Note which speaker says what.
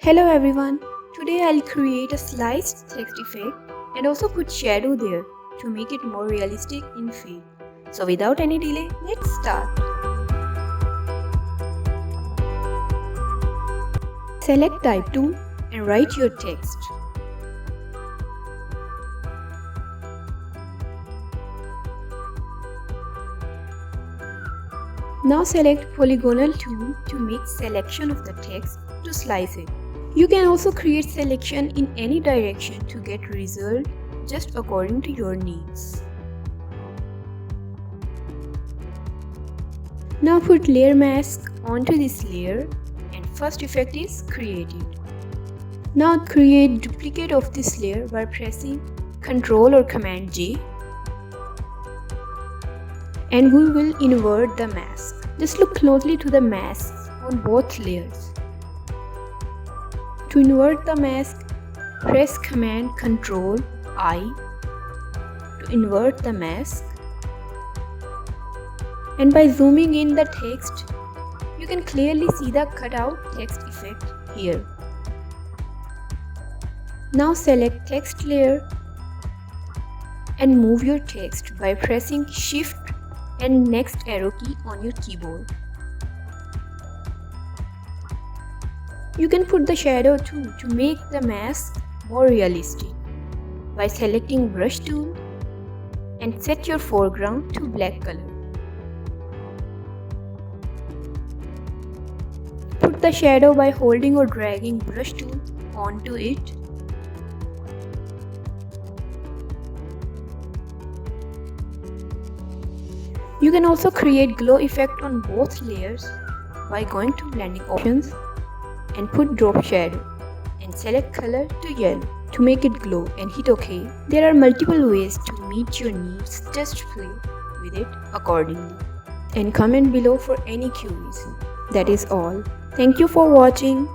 Speaker 1: Hello everyone, today I'll create a sliced text effect and also put shadow there to make it more realistic in fade. So without any delay, let's start. Select type tool and write your text. Now select polygonal tool to make selection of the text to slice it. You can also create selection in any direction to get result just according to your needs. Now put layer mask onto this layer and first effect is created. Now create duplicate of this layer by pressing Ctrl or Command J and we will invert the mask. Just look closely to the masks on both layers. To invert the mask, press Command Ctrl I to invert the mask. And by zooming in the text, you can clearly see the cutout text effect here. Now select text layer and move your text by pressing Shift and next arrow key on your keyboard. You can put the shadow too to make the mask more realistic by selecting brush tool and set your foreground to black color. Put the shadow by holding or dragging brush tool onto it. You can also create glow effect on both layers by going to blending options and put drop shadow and select color to yellow to make it glow and hit OK. There are multiple ways to meet your needs, just play with it accordingly and comment below for any queries. That is all. Thank you for watching.